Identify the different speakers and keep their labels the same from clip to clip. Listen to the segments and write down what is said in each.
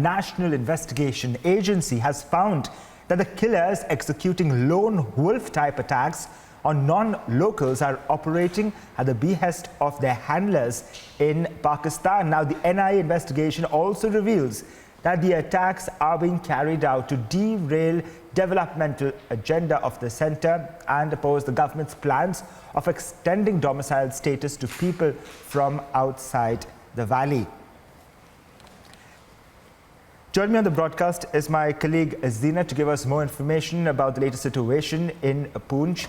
Speaker 1: National Investigation Agency has found that the killers executing lone wolf-type attacks on non-locals are operating at the behest of their handlers in Pakistan. Now, the NIA investigation also reveals that the attacks are being carried out to derail developmental agenda of the centre and oppose the government's plans of extending domicile status to people from outside the valley. Joining me on the broadcast is my colleague Zeenat to give us more information about the latest situation in Poonch.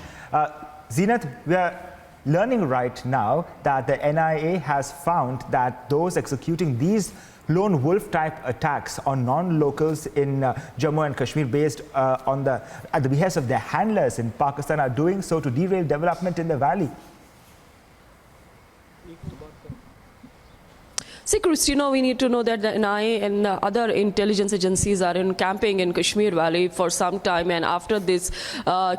Speaker 1: Zeenat, we are learning right now that the NIA has found that those executing these lone wolf type attacks on non-locals in Jammu and Kashmir based at the behest of their handlers in Pakistan are doing so to derail development in the valley.
Speaker 2: See, Christina, we need to know that the NIA and other intelligence agencies are in camping in Kashmir Valley for some time, and after this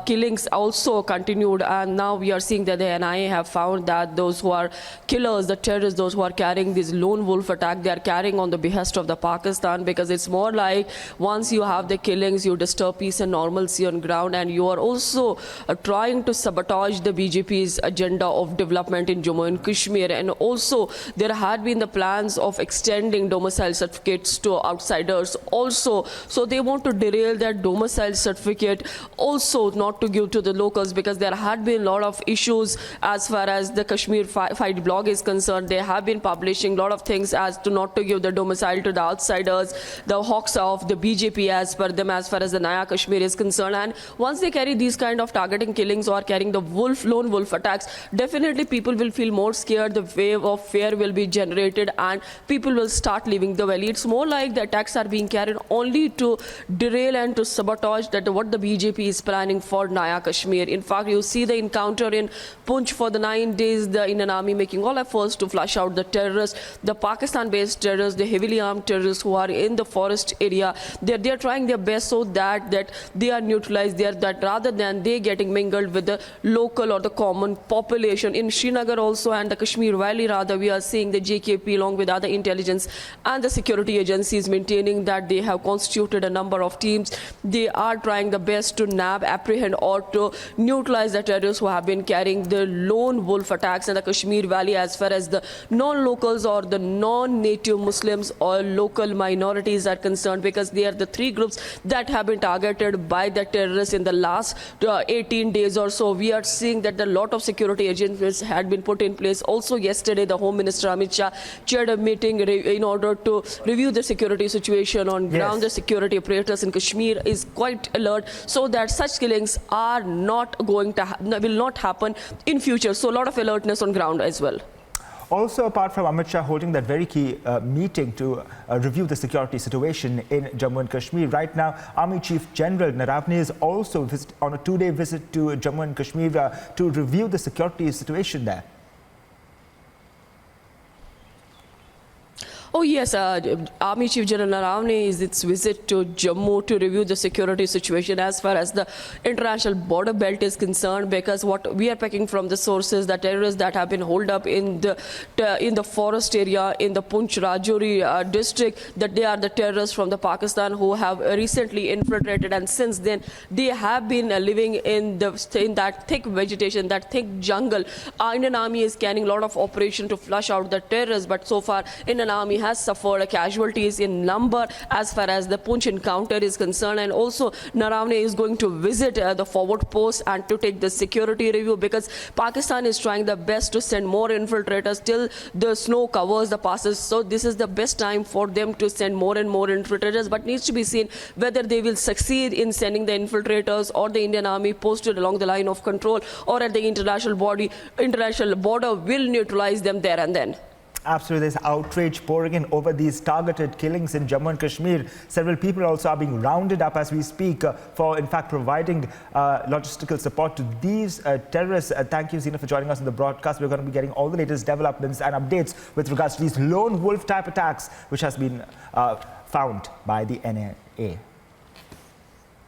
Speaker 2: killings also continued, and now we are seeing that the NIA have found that those who are killers, the terrorists, those who are carrying this lone wolf attack, they are carrying on the behest of the Pakistan, because it's more like once you have the killings, you disturb peace and normalcy on ground, and you are also trying to sabotage the BJP's agenda of development in Jammu and Kashmir. And also there had been the plan of extending domicile certificates to outsiders also. So they want to derail that domicile certificate also not to give to the locals, because there had been a lot of issues as far as the Kashmir Fight blog is concerned. They have been publishing a lot of things as to not to give the domicile to the outsiders, the hawks of the BJP as per them, as far as the Naya Kashmir is concerned. And once they carry these kind of targeting killings or carrying the lone wolf attacks, definitely people will feel more scared. The wave of fear will be generated and people will start leaving the valley. It's more like the attacks are being carried only to derail and to sabotage that what the BJP is planning for Naya Kashmir. In fact, you see the encounter in Poonch for the 9 days, the Indian Army making all efforts to flush out the terrorists, the Pakistan-based terrorists, the heavily armed terrorists who are in the forest area. They're trying their best so that they are neutralized there, that rather than they getting mingled with the local or the common population. In Srinagar also and the Kashmir Valley rather, we are seeing the JKP along with other intelligence and the security agencies maintaining that they have constituted a number of teams. They are trying the best to nab, apprehend or to neutralize the terrorists who have been carrying the lone wolf attacks in the Kashmir Valley, as far as the non-locals or the non-native Muslims or local minorities are concerned, because they are the three groups that have been targeted by the terrorists in the last 18 days or so. We are seeing that a lot of security agencies had been put in place. Also yesterday, the Home Minister Amit Shah chaired a meeting in order to review the security situation on ground. Yes. The security operators in Kashmir is quite alert so that such killings are not going to will not happen in future. So a lot of alertness on ground as well.
Speaker 1: Also, apart from Amit Shah holding that very key meeting to review the security situation in Jammu and Kashmir, right now Army Chief General Naravne is also on a 2-day visit to Jammu and Kashmir to review the security situation there.
Speaker 2: Oh yes, Army Chief General Naravne is its visit to Jammu to review the security situation as far as the international border belt is concerned, because what we are picking from the sources, the terrorists that have been holed up in the forest area in the Poonch Rajouri district, that they are the terrorists from the Pakistan who have recently infiltrated, and since then they have been living in that thick vegetation, that thick jungle. Indian Army is carrying a lot of operation to flush out the terrorists, but so far Indian Army has suffered casualties in number as far as the Poonch encounter is concerned. And also Naravne is going to visit the forward post and to take the security review, because Pakistan is trying the best to send more infiltrators till the snow covers the passes. So this is the best time for them to send more and more infiltrators, but needs to be seen whether they will succeed in sending the infiltrators or the Indian Army posted along the line of control or at the international border will neutralize them there and then.
Speaker 1: Absolutely, there's outrage pouring in over these targeted killings in Jammu and Kashmir. Several people also are being rounded up as we speak for, in fact, providing logistical support to these terrorists. Thank you, Zeenat, for joining us on the broadcast. We're going to be getting all the latest developments and updates with regards to these lone wolf type attacks, which has been found by the NIA.